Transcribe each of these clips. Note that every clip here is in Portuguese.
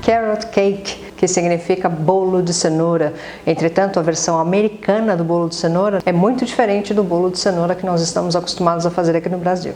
carrot cake, que significa bolo de cenoura. Entretanto, a versão americana do bolo de cenoura é muito diferente do bolo de cenoura que nós estamos acostumados a fazer aqui no Brasil.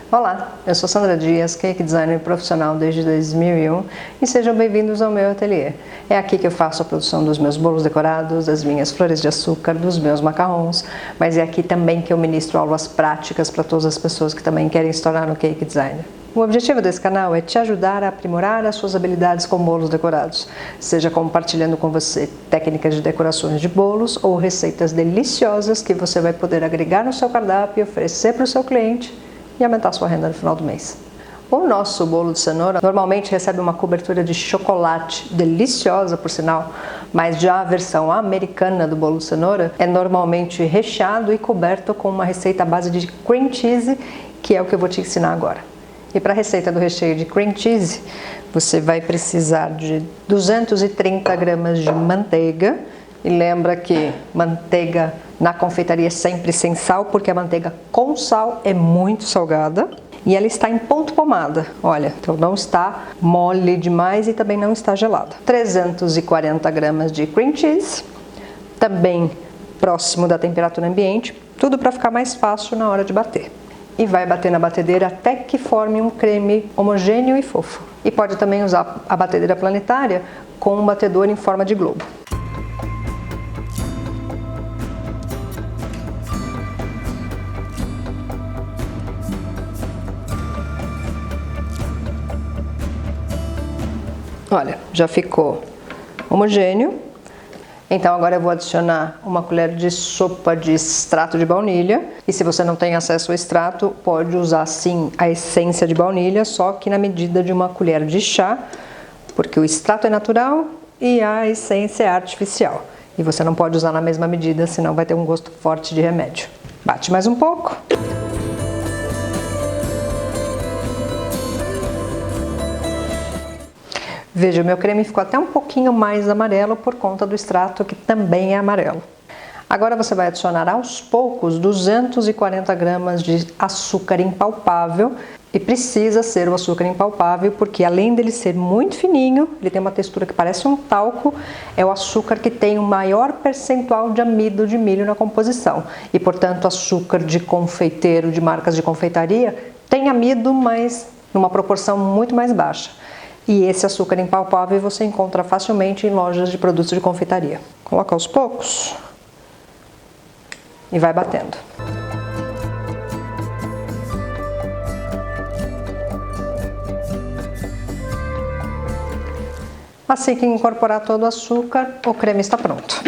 Olá, eu sou Sandra Dias, cake designer profissional desde 2001 e sejam bem-vindos ao meu ateliê. É aqui que eu faço a produção dos meus bolos decorados, das minhas flores de açúcar, dos meus macarrons, mas é aqui também que eu ministro aulas práticas para todas as pessoas que também querem se tornar um cake designer. O objetivo desse canal é te ajudar a aprimorar as suas habilidades com bolos decorados, seja compartilhando com você técnicas de decorações de bolos ou receitas deliciosas que você vai poder agregar no seu cardápio e oferecer para o seu cliente e aumentar sua renda no final do mês. O nosso bolo de cenoura normalmente recebe uma cobertura de chocolate, deliciosa por sinal, mas já a versão americana do bolo de cenoura é normalmente recheado e coberto com uma receita à base de cream cheese, que é o que eu vou te ensinar agora. E para a receita do recheio de cream cheese, você vai precisar de 230 gramas de manteiga. E lembra que manteiga na confeitaria é sempre sem sal, porque a manteiga com sal é muito salgada. E ela está em ponto pomada, olha, então não está mole demais e também não está gelada. 340 gramas de cream cheese, também próximo da temperatura ambiente, tudo para ficar mais fácil na hora de bater. E vai bater na batedeira até que forme um creme homogêneo e fofo. E pode também usar a batedeira planetária com um batedor em forma de globo. Olha, já ficou homogêneo. Então agora eu vou adicionar uma colher de sopa de extrato de baunilha. E se você não tem acesso ao extrato, pode usar sim a essência de baunilha, só que na medida de uma colher de chá, porque o extrato é natural e a essência é artificial. E você não pode usar na mesma medida, senão vai ter um gosto forte de remédio. Bate mais um pouco. Veja, o meu creme ficou até um pouquinho mais amarelo por conta do extrato, que também é amarelo. Agora você vai adicionar aos poucos 240 gramas de açúcar impalpável. E precisa ser o açúcar impalpável, porque além dele ser muito fininho, ele tem uma textura que parece um talco, é o açúcar que tem o maior percentual de amido de milho na composição. E, portanto, açúcar de confeiteiro, de marcas de confeitaria, tem amido, mas numa proporção muito mais baixa. E esse açúcar impalpável você encontra facilmente em lojas de produtos de confeitaria. Coloca aos poucos e vai batendo. Assim que incorporar todo o açúcar, o creme está pronto.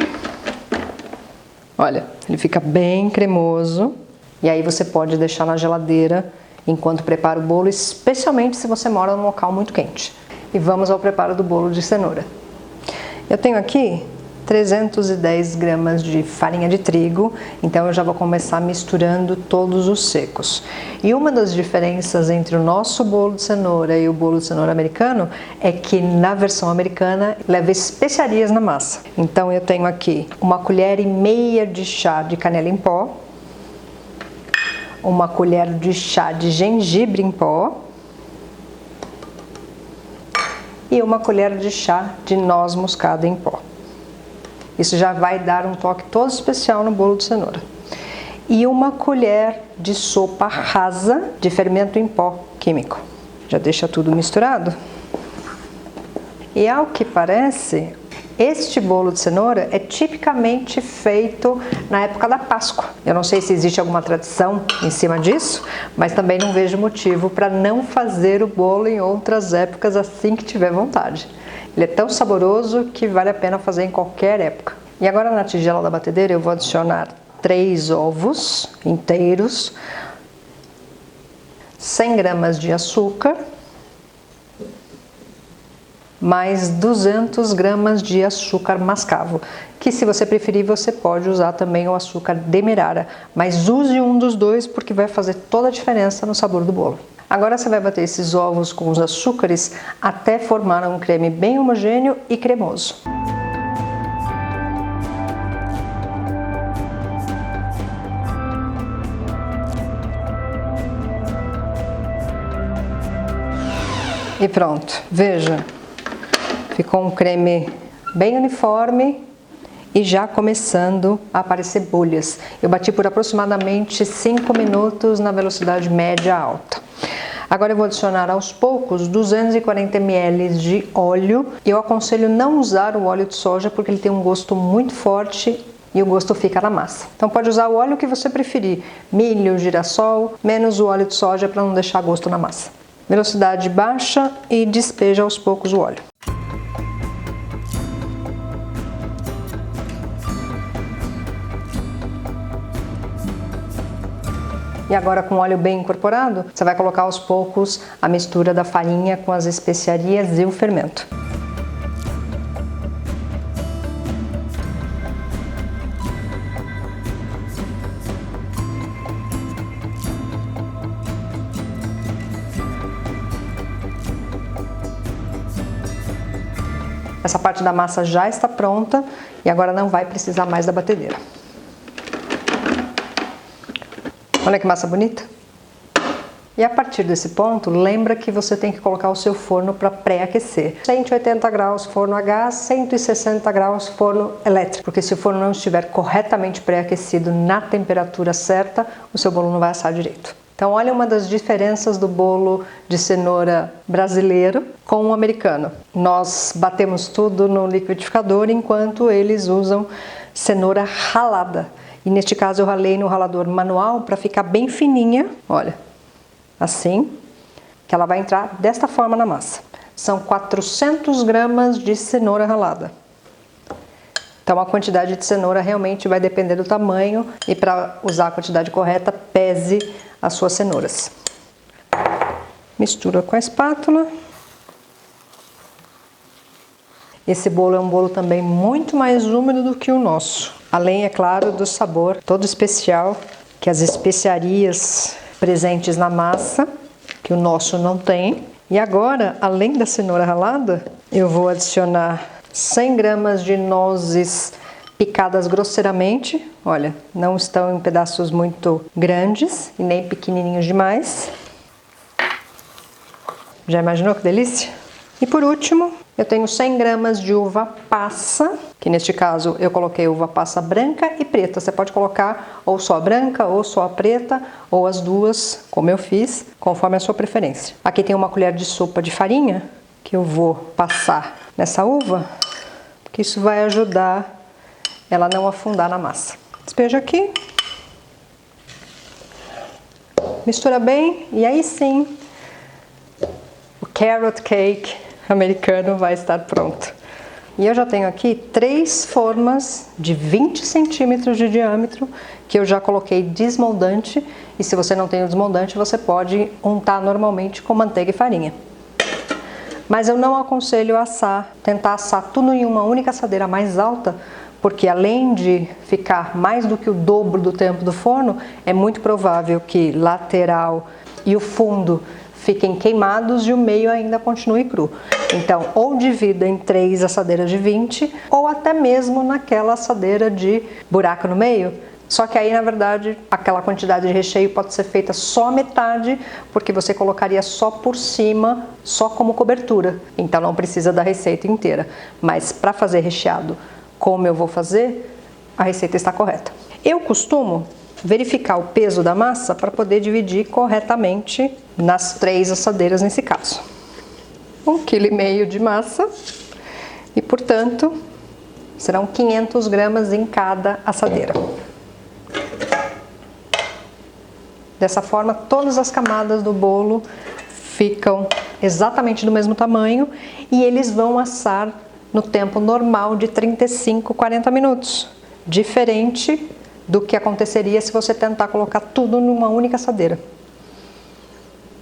Olha, ele fica bem cremoso e aí você pode deixar na geladeira enquanto prepara o bolo, especialmente se você mora num local muito quente. E vamos ao preparo do bolo de cenoura. Eu tenho aqui 310 gramas de farinha de trigo, então eu já vou começar misturando todos os secos. E uma das diferenças entre o nosso bolo de cenoura e o bolo de cenoura americano é que na versão americana leva especiarias na massa. Então eu tenho aqui 1,5 colher de chá de canela em pó, 1 colher de chá de gengibre em pó, e 1 colher de chá de noz moscada em pó. Isso já vai dar um toque todo especial no bolo de cenoura. E 1 colher de sopa rasa de fermento em pó químico. Já deixa tudo misturado. E ao que parece, este bolo de cenoura é tipicamente feito na época da Páscoa. Eu não sei se existe alguma tradição em cima disso, mas também não vejo motivo para não fazer o bolo em outras épocas assim que tiver vontade. Ele é tão saboroso que vale a pena fazer em qualquer época. E agora na tigela da batedeira eu vou adicionar 3 ovos inteiros, 100 gramas de açúcar, mais 200 gramas de açúcar mascavo, que se você preferir você pode usar também o açúcar demerara, mas use um dos dois porque vai fazer toda a diferença no sabor do bolo. Agora você vai bater esses ovos com os açúcares até formar um creme bem homogêneo e cremoso. E pronto, veja, ficou um creme bem uniforme e já começando a aparecer bolhas. Eu bati por aproximadamente 5 minutos na velocidade média alta. Agora eu vou adicionar aos poucos 240 ml de óleo. Eu aconselho não usar o óleo de soja porque ele tem um gosto muito forte e o gosto fica na massa. Então pode usar o óleo que você preferir, milho, girassol, menos o óleo de soja para não deixar gosto na massa. Velocidade baixa e despeja aos poucos o óleo. E agora, com o óleo bem incorporado, você vai colocar aos poucos a mistura da farinha com as especiarias e o fermento. Essa parte da massa já está pronta e agora não vai precisar mais da batedeira. Olha que massa bonita! E a partir desse ponto, lembra que você tem que colocar o seu forno para pré-aquecer. 180 graus forno a gás, 160 graus forno elétrico. Porque se o forno não estiver corretamente pré-aquecido na temperatura certa, o seu bolo não vai assar direito. Então olha uma das diferenças do bolo de cenoura brasileiro com o americano. Nós batemos tudo no liquidificador enquanto eles usam cenoura ralada. E neste caso eu ralei no ralador manual para ficar bem fininha, olha, assim, que ela vai entrar desta forma na massa. São 400 gramas de cenoura ralada. Então a quantidade de cenoura realmente vai depender do tamanho e para usar a quantidade correta, pese as suas cenouras. Mistura com a espátula. Esse bolo é um bolo também muito mais úmido do que o nosso. Além, é claro, do sabor todo especial, que as especiarias presentes na massa, que o nosso não tem. E agora, além da cenoura ralada, eu vou adicionar 100 gramas de nozes picadas grosseiramente. Olha, não estão em pedaços muito grandes e nem pequenininhos demais. Já imaginou que delícia? E por último, eu tenho 100 gramas de uva passa, que neste caso eu coloquei uva passa branca e preta. Você pode colocar ou só a branca, ou só a preta, ou as duas, como eu fiz, conforme a sua preferência. Aqui tem uma colher de sopa de farinha, que eu vou passar nessa uva, porque isso vai ajudar ela a não afundar na massa. Despeja aqui. Mistura bem e aí sim, o carrot cake americano vai estar pronto. E eu já tenho aqui 3 formas de 20 centímetros de diâmetro que eu já coloquei desmoldante, e se você não tem o desmoldante você pode untar normalmente com manteiga e farinha. Mas eu não aconselho tentar assar tudo em uma única assadeira mais alta, porque além de ficar mais do que o dobro do tempo do forno, é muito provável que lateral e o fundo fiquem queimados e o meio ainda continue cru. Então, ou divida em 3 assadeiras de 20, ou até mesmo naquela assadeira de buraco no meio. Só que aí, na verdade, aquela quantidade de recheio pode ser feita só metade, porque você colocaria só por cima, só como cobertura. Então não precisa da receita inteira. Mas para fazer recheado como eu vou fazer, a receita está correta. Eu costumo verificar o peso da massa para poder dividir corretamente nas 3 assadeiras nesse caso. 1,5 kg de massa e, portanto, serão 500 gramas em cada assadeira. Dessa forma, todas as camadas do bolo ficam exatamente do mesmo tamanho e eles vão assar no tempo normal de 35, 40 minutos. Diferente do que aconteceria se você tentar colocar tudo numa única assadeira.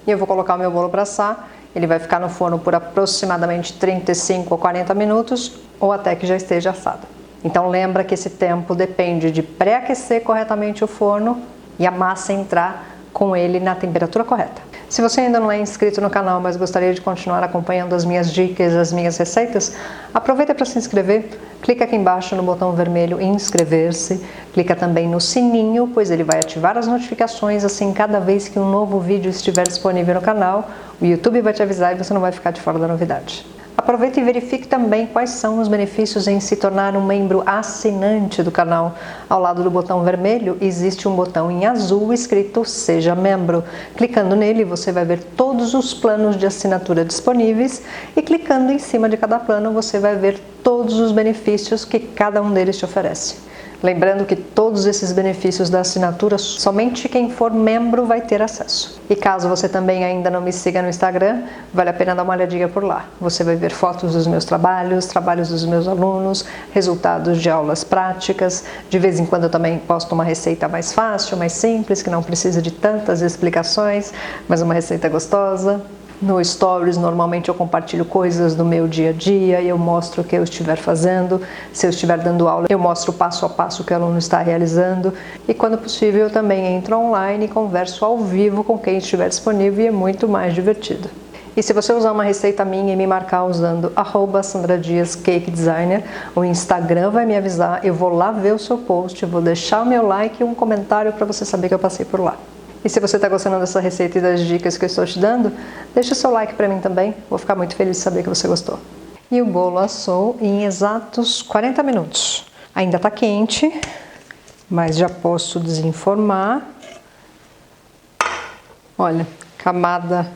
E eu vou colocar o meu bolo para assar. Ele vai ficar no forno por aproximadamente 35 ou 40 minutos ou até que já esteja assado. Então lembra que esse tempo depende de pré-aquecer corretamente o forno e a massa entrar com ele na temperatura correta. Se você ainda não é inscrito no canal, mas gostaria de continuar acompanhando as minhas dicas, as minhas receitas, aproveita para se inscrever, clica aqui embaixo no botão vermelho inscrever-se, clica também no sininho, pois ele vai ativar as notificações, assim cada vez que um novo vídeo estiver disponível no canal, o YouTube vai te avisar e você não vai ficar de fora da novidade. Aproveite e verifique também quais são os benefícios em se tornar um membro assinante do canal. Ao lado do botão vermelho existe um botão em azul escrito Seja Membro. Clicando nele você vai ver todos os planos de assinatura disponíveis e clicando em cima de cada plano você vai ver todos os benefícios que cada um deles te oferece. Lembrando que todos esses benefícios da assinatura, somente quem for membro vai ter acesso. E caso você também ainda não me siga no Instagram, vale a pena dar uma olhadinha por lá. Você vai ver fotos dos meus trabalhos, trabalhos dos meus alunos, resultados de aulas práticas. De vez em quando eu também posto uma receita mais fácil, mais simples, que não precisa de tantas explicações, mas uma receita gostosa. No Stories, normalmente eu compartilho coisas do meu dia a dia, eu mostro o que eu estiver fazendo, se eu estiver dando aula, eu mostro passo a passo o que o aluno está realizando e quando possível eu também entro online e converso ao vivo com quem estiver disponível e é muito mais divertido. E se você usar uma receita minha e me marcar usando @SandraDiasCakeDesigner, o Instagram vai me avisar, eu vou lá ver o seu post, vou deixar o meu like e um comentário para você saber que eu passei por lá. E se você está gostando dessa receita e das dicas que eu estou te dando, deixa o seu like para mim também, vou ficar muito feliz de saber que você gostou. E o bolo assou em exatos 40 minutos. Ainda está quente, mas já posso desenformar. Olha, camada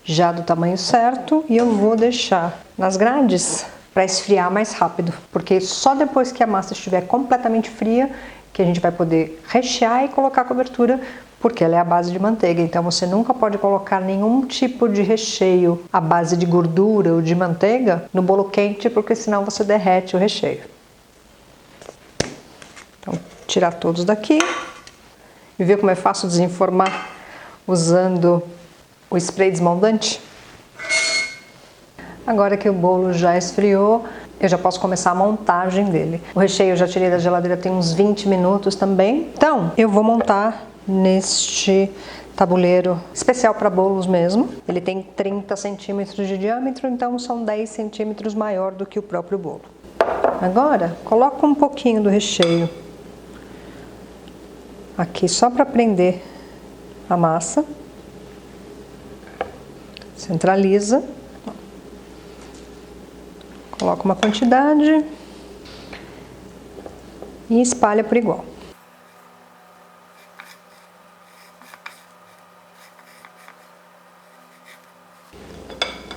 já do tamanho certo e eu vou deixar nas grades para esfriar mais rápido, porque só depois que a massa estiver completamente fria que a gente vai poder rechear e colocar a cobertura, porque ela é a base de manteiga, então você nunca pode colocar nenhum tipo de recheio à base de gordura ou de manteiga no bolo quente, porque senão você derrete o recheio. Então, tirar todos daqui e ver como é fácil desenformar usando o spray desmoldante. Agora que o bolo já esfriou, eu já posso começar a montagem dele. O recheio eu já tirei da geladeira tem uns 20 minutos também. Então, eu vou montar neste tabuleiro especial para bolos mesmo. Ele tem 30 centímetros de diâmetro, então são 10 centímetros maior do que o próprio bolo. Agora, coloco um pouquinho do recheio aqui só para prender a massa. Centraliza. Coloca uma quantidade e espalha por igual.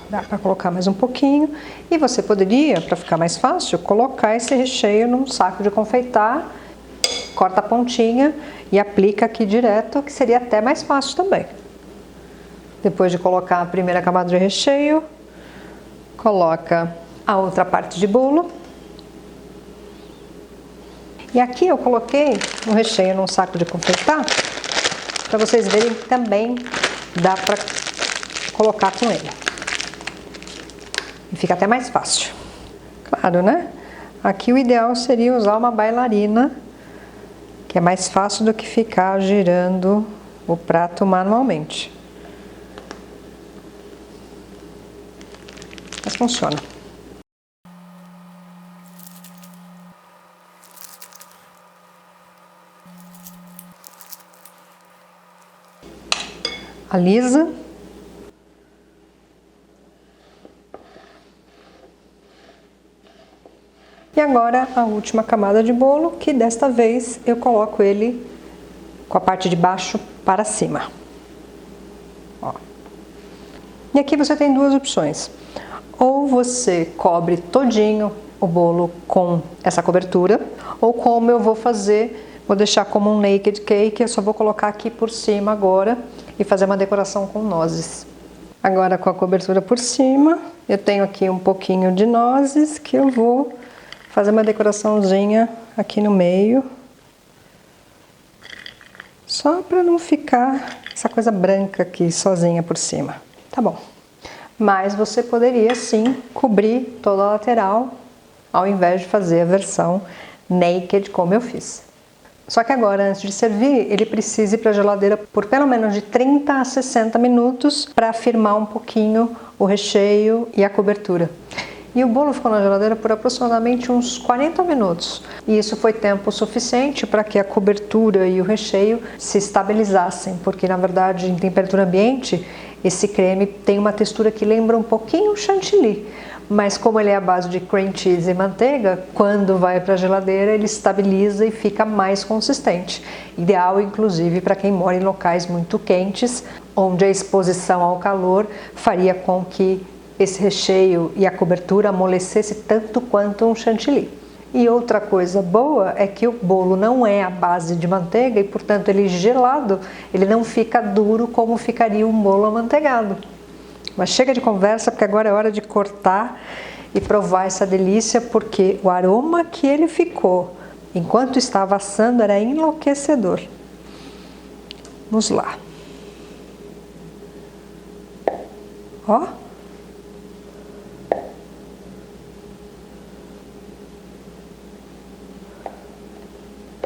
Dá para colocar mais um pouquinho e você poderia, para ficar mais fácil, colocar esse recheio num saco de confeitar, corta a pontinha e aplica aqui direto, que seria até mais fácil também. Depois de colocar a primeira camada de recheio, coloca a outra parte de bolo. E aqui eu coloquei o recheio num saco de confeitar, para vocês verem que também dá para colocar com ele. E fica até mais fácil. Claro, né? Aqui o ideal seria usar uma bailarina, que é mais fácil do que ficar girando o prato manualmente. Mas funciona. Alisa. E agora a última camada de bolo, que desta vez eu coloco ele com a parte de baixo para cima. Ó. E aqui você tem duas opções. Ou você cobre todinho o bolo com essa cobertura, ou como eu vou fazer, vou deixar como um naked cake, eu só vou colocar aqui por cima agora e fazer uma decoração com nozes. Agora com a cobertura por cima, eu tenho aqui um pouquinho de nozes que eu vou fazer uma decoraçãozinha aqui no meio, só para não ficar essa coisa branca aqui sozinha por cima. Tá bom. Mas você poderia sim cobrir toda a lateral, ao invés de fazer a versão naked como eu fiz. Só que agora, antes de servir, ele precisa ir para a geladeira por pelo menos de 30 a 60 minutos para firmar um pouquinho o recheio e a cobertura. E o bolo ficou na geladeira por aproximadamente uns 40 minutos. E isso foi tempo suficiente para que a cobertura e o recheio se estabilizassem, porque na verdade em temperatura ambiente esse creme tem uma textura que lembra um pouquinho o chantilly. Mas como ele é à base de cream cheese e manteiga, quando vai para a geladeira ele estabiliza e fica mais consistente. Ideal, inclusive, para quem mora em locais muito quentes, onde a exposição ao calor faria com que esse recheio e a cobertura amolecesse tanto quanto um chantilly. E outra coisa boa é que o bolo não é à base de manteiga e, portanto, ele gelado, ele não fica duro como ficaria um bolo amanteigado. Mas chega de conversa, porque agora é hora de cortar e provar essa delícia, porque o aroma que ele ficou enquanto estava assando era enlouquecedor. Vamos lá. Ó.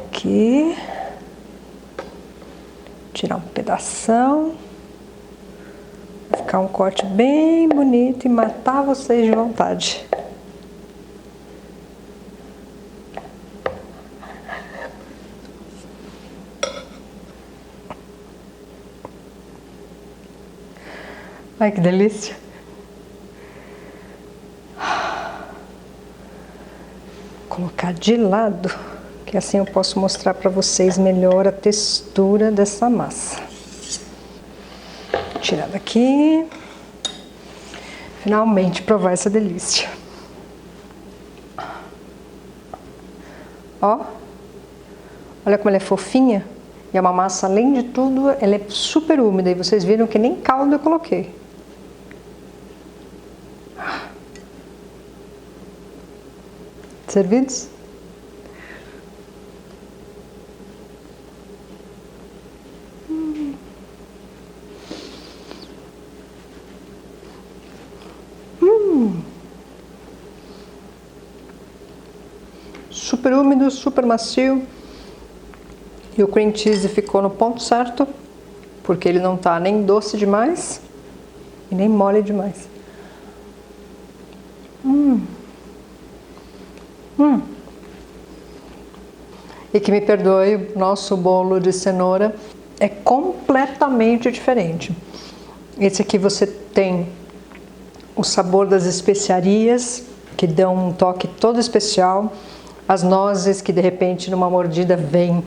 Aqui. Tirar um pedação. Vai ficar um corte bem bonito e matar vocês de vontade. Ai, que delícia! Vou colocar de lado, que assim eu posso mostrar para vocês melhor a textura dessa massa. Tirar daqui. Finalmente provar essa delícia. Ó. Olha como ela é fofinha. E é uma massa, além de tudo, ela é super úmida. E vocês viram que nem caldo eu coloquei. Servidos? Super úmido, super macio. E o cream cheese ficou no ponto certo, porque ele não tá nem doce demais e nem mole demais. E que me perdoe, nosso bolo de cenoura é completamente diferente. Esse aqui você tem o sabor das especiarias, que dão um toque todo especial. As nozes, que de repente numa mordida vem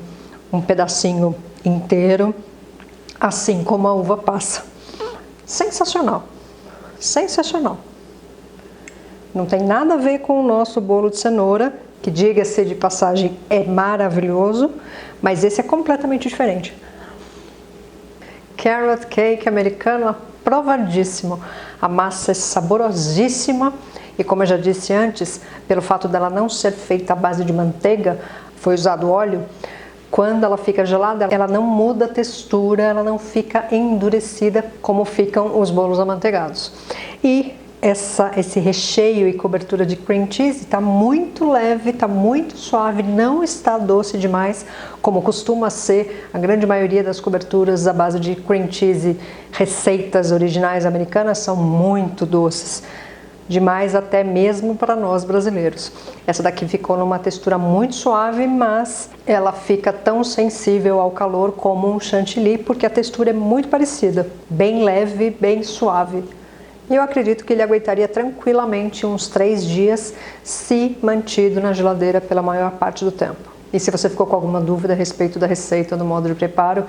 um pedacinho inteiro, assim como a uva passa. Sensacional, sensacional. Não tem nada a ver com o nosso bolo de cenoura, que, diga-se de passagem, é maravilhoso, mas esse é completamente diferente. Carrot cake americano aprovadíssimo. A massa é saborosíssima e, como eu já disse antes, pelo fato dela não ser feita à base de manteiga, foi usado óleo, quando ela fica gelada, ela não muda a textura, ela não fica endurecida como ficam os bolos amanteigados. E esse recheio e cobertura de cream cheese está muito leve, está muito suave, não está doce demais, como costuma ser a grande maioria das coberturas à base de cream cheese. Receitas originais americanas são muito doces, demais até mesmo para nós brasileiros. Essa daqui ficou numa textura muito suave, mas ela fica tão sensível ao calor como um chantilly, porque a textura é muito parecida, bem leve, bem suave. E eu acredito que ele aguentaria tranquilamente uns 3 dias se mantido na geladeira pela maior parte do tempo. E se você ficou com alguma dúvida a respeito da receita ou do modo de preparo,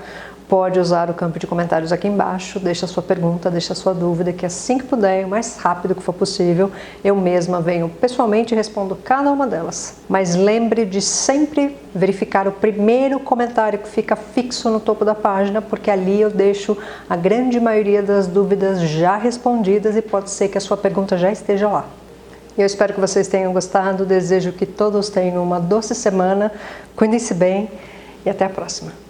pode usar o campo de comentários aqui embaixo, deixa a sua pergunta, deixa a sua dúvida, que assim que puder, o mais rápido que for possível, eu mesma venho pessoalmente e respondo cada uma delas. Mas lembre de sempre verificar o primeiro comentário que fica fixo no topo da página, porque ali eu deixo a grande maioria das dúvidas já respondidas e pode ser que a sua pergunta já esteja lá. Eu espero que vocês tenham gostado, desejo que todos tenham uma doce semana, cuidem-se bem e até a próxima.